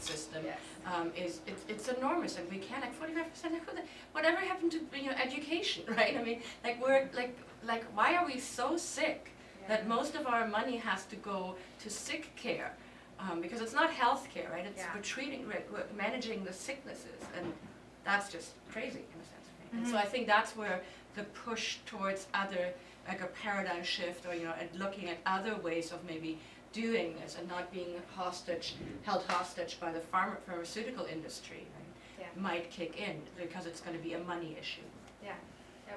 system, Yes. it's enormous, and we can't, like 45% whatever happened to, you know, education, right? I mean, like we're like why are we so sick that most of our money has to go to sick care? Because it's not health care, right? It's we're treating, we're managing the sicknesses, and that's just crazy in a sense. Right? And so I think that's where the push towards other, like a paradigm shift, or, you know, and looking at other ways of maybe doing this and not being held hostage by the pharmaceutical industry, right? Might kick in, because it's going to be a money issue. Yeah,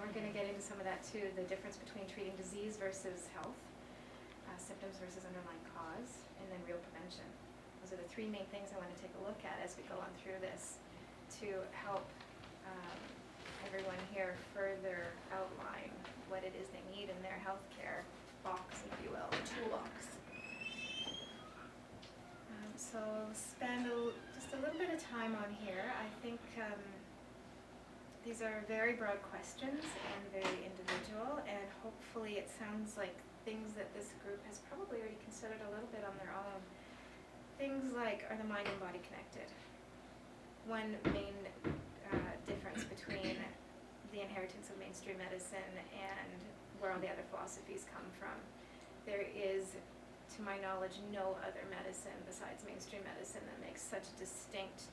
we're going to get into some of that too, the difference between treating disease versus health, symptoms versus underlying cause, and then real prevention. Those are the three main things I want to take a look at as we go on through this to help everyone here further outline what it is they need in their healthcare box, if you will, toolbox. So spend just a little bit of time on here. I think these are very broad questions and very individual, and hopefully it sounds like things that this group has probably already considered a little bit on their own. Things like, are the mind and body connected? One main difference between the inheritance of mainstream medicine and where all the other philosophies come from. There is, to my knowledge, no other medicine besides mainstream medicine that makes such a distinct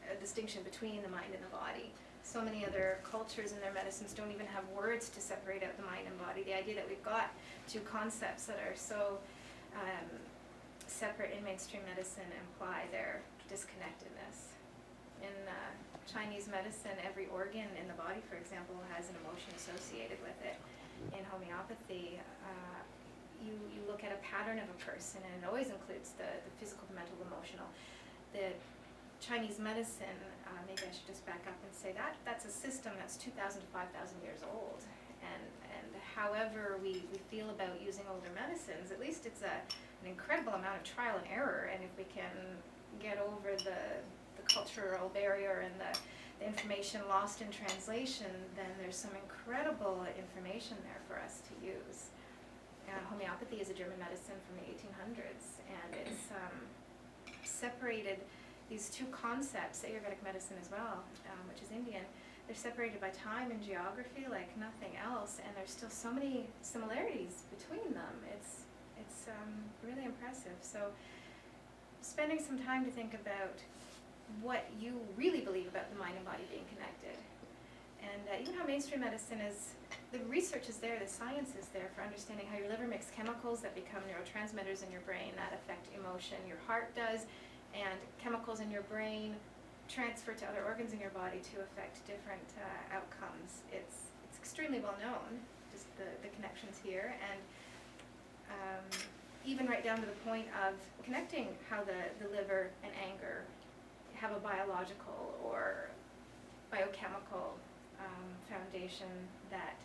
a distinction between the mind and the body. So many other cultures in their medicines don't even have words to separate out the mind and body. The idea that we've got two concepts that are so separate in mainstream medicine imply their disconnectedness. In Chinese medicine, every organ in the body, for example, has an emotion associated with it. In homeopathy, you look at a pattern of a person, and it always includes the physical, mental, emotional. The Chinese medicine, maybe I should just back up and say that's a system that's 2,000 to 5,000 years old. And however we feel about using older medicines, at least it's an incredible amount of trial and error. And if we can get over the cultural barrier and the information lost in translation, then there's some incredible information there for us to use. Homeopathy is a German medicine from the 1800s, and it's separated these two concepts, Ayurvedic medicine as well, which is Indian. They're separated by time and geography like nothing else, and there's still so many similarities between them. It's really impressive. So spending some time to think about what you really believe about the mind and body being connected. And even how mainstream medicine is, the research is there, the science is there for understanding how your liver makes chemicals that become neurotransmitters in your brain that affect emotion. Your heart does, and chemicals in your brain transfer to other organs in your body to affect different outcomes. It's extremely well known, just the connections here, and even right down to the point of connecting how the liver and anger have a biological or biochemical foundation that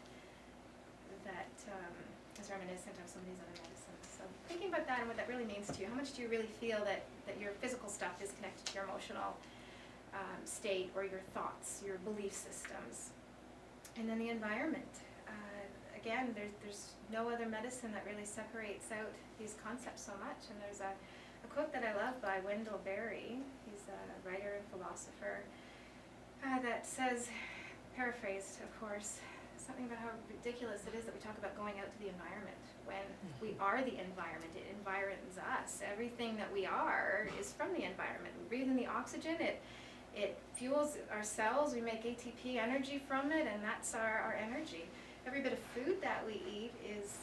is reminiscent of some of these other medicines. So thinking about that and what that really means to you, how much do you really feel that your physical stuff is connected to your emotional state or your thoughts, your belief systems? And then the environment. Again, there's no other medicine that really separates out these concepts so much. And there's a quote that I love by Wendell Berry. He's a writer and philosopher that says, paraphrased of course, something about how ridiculous it is that we talk about going out to the environment when we are the environment. It environs us. Everything that we are is from the environment. We breathe in the oxygen, it fuels our cells, we make ATP energy from it, and that's our energy. Every bit of food that we eat is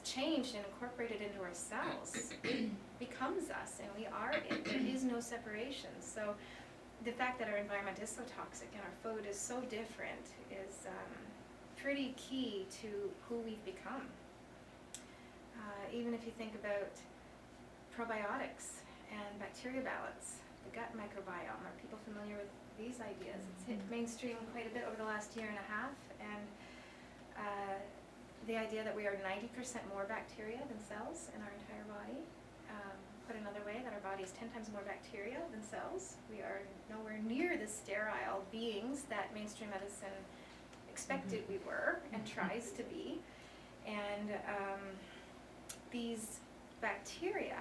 changed and incorporated into our cells. It becomes us, and we are it. There is no separation. So the fact that our environment is so toxic and our food is so different is pretty key to who we've become. Even if you think about probiotics and bacteria balance, the gut microbiome, are people familiar with these ideas? It's hit mainstream quite a bit over the last year and a half, and the idea that we are 90% more bacteria than cells in our entire body. Put another way, that our body is 10 times more bacteria than cells. We are nowhere near the sterile beings that mainstream medicine expected we were and tries to be. And these bacteria,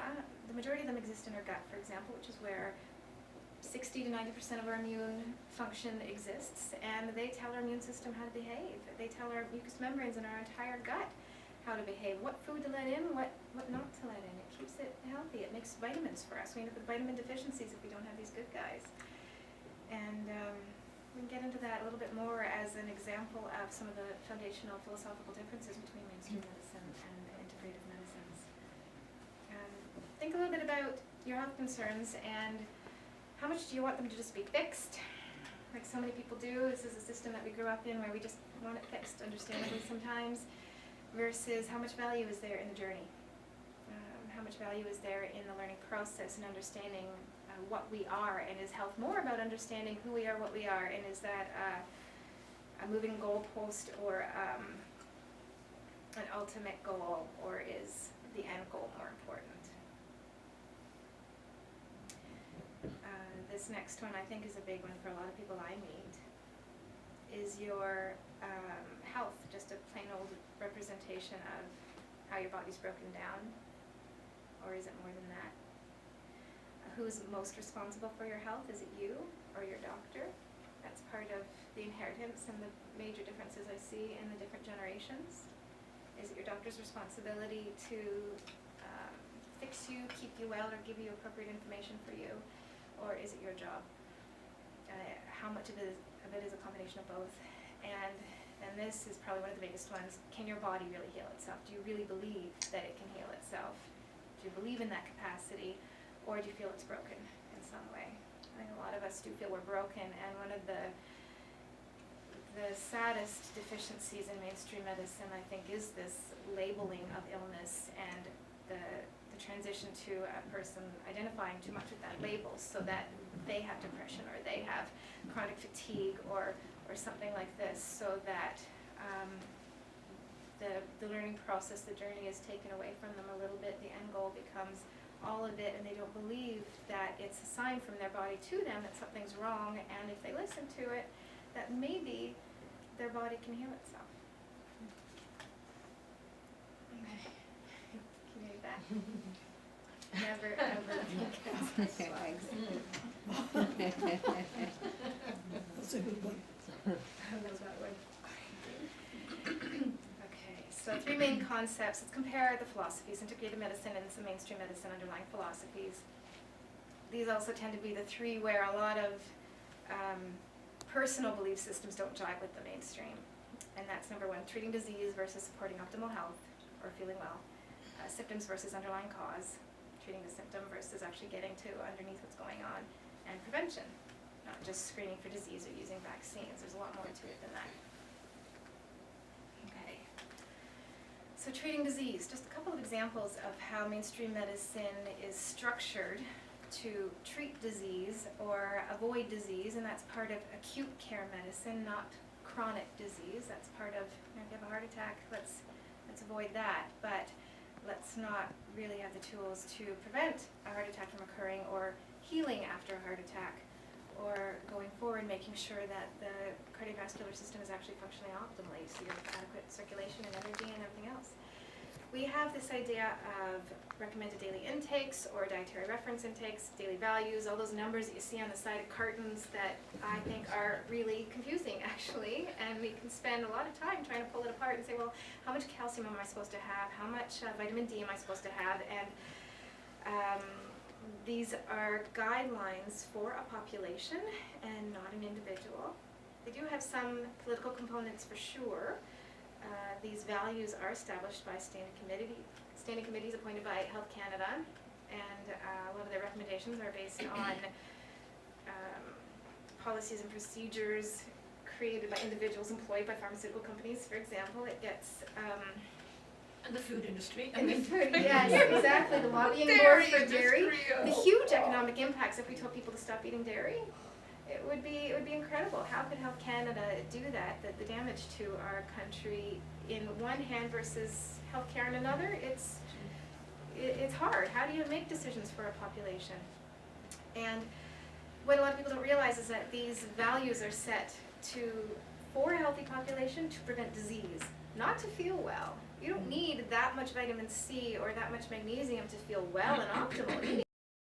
the majority of them exist in our gut, for example, which is where 60 to 90% of our immune function exists, and they tell our immune system how to behave. They tell our mucous membranes in our entire gut how to behave, what food to let in, what not to let in. It keeps it healthy. It makes vitamins for us. We end up with vitamin deficiencies if we don't have these good guys. And we can get into that a little bit more as an example of some of the foundational philosophical differences between mainstream medicine and integrative medicines. Think a little bit about your health concerns and how much do you want them to just be fixed, like so many people do. This is a system that we grew up in where we just want it fixed, understandably sometimes, versus how much value is there in the journey. How much value is there in the learning process and understanding what we are, and is health more about understanding who we are, what we are, and is that a moving goalpost or an ultimate goal, or is the end goal more important? This next one I think is a big one for a lot of people I meet. Is your health just a plain old representation of how your body's broken down? Or is it more than that? Who's most responsible for your health? Is it you or your doctor? That's part of the inheritance and the major differences I see in the different generations. Is it your doctor's responsibility to fix you, keep you well, or give you appropriate information for you? Or is it your job? How much of it is a combination of both? And this is probably one of the biggest ones. Can your body really heal itself? Do you really believe that it can heal itself? Do you believe in that capacity? Or do you feel it's broken in some way? I think a lot of us do feel we're broken, and one of the saddest deficiencies in mainstream medicine, I think, is this labeling of illness and the transition to a person identifying too much with that label so that they have depression or they have chronic fatigue or something like this, so that the learning process, the journey is taken away from them a little bit. The end goal becomes all of it, and they don't believe that it's a sign from their body to them that something's wrong, and if they listen to it, that maybe their body can heal itself. Can you hear that? Never ever think That's a good one. Okay, so 3 main concepts. Let's compare the philosophies, integrative medicine and some mainstream medicine underlying philosophies. These also tend to be the 3 where a lot of personal belief systems don't jive with the mainstream. And that's number 1, treating disease versus supporting optimal health or feeling well. Symptoms versus underlying cause, treating the symptom versus actually getting to underneath what's going on. And prevention, not just screening for disease or using vaccines. There's a lot more to it than that. Okay. So treating disease, just a couple of examples of how mainstream medicine is structured to treat disease or avoid disease, and that's part of acute care medicine, not chronic disease. That's part of, if you have a heart attack, let's avoid that, but let's not really have the tools to prevent a heart attack from occurring, or healing after a heart attack, or going forward making sure that the cardiovascular system is actually functioning optimally, so you have adequate circulation and energy and everything else. We have this idea of recommended daily intakes or dietary reference intakes, daily values, all those numbers that you see on the side of cartons that I think are really confusing actually, and we can spend a lot of time trying to pull it apart and say, well, how much calcium am I supposed to have? How much vitamin D am I supposed to have? And these are guidelines for a population and not an individual. They do have some political components for sure. These values are established by standing committees appointed by Health Canada, and a lot of their recommendations are based on policies and procedures created by individuals employed by pharmaceutical companies, for example. It gets And the food industry. in the food, yes, exactly. The lobbying board for dairy. The huge economic impacts if we told people to stop eating dairy. It would be incredible. How could Health Canada do that? That the damage to our country in one hand versus healthcare in another, it's hard. How do you make decisions for a population? And what a lot of people don't realize is that these values are set for a healthy population to prevent disease, not to feel well. You don't need that much vitamin C or that much magnesium to feel well and optimal. You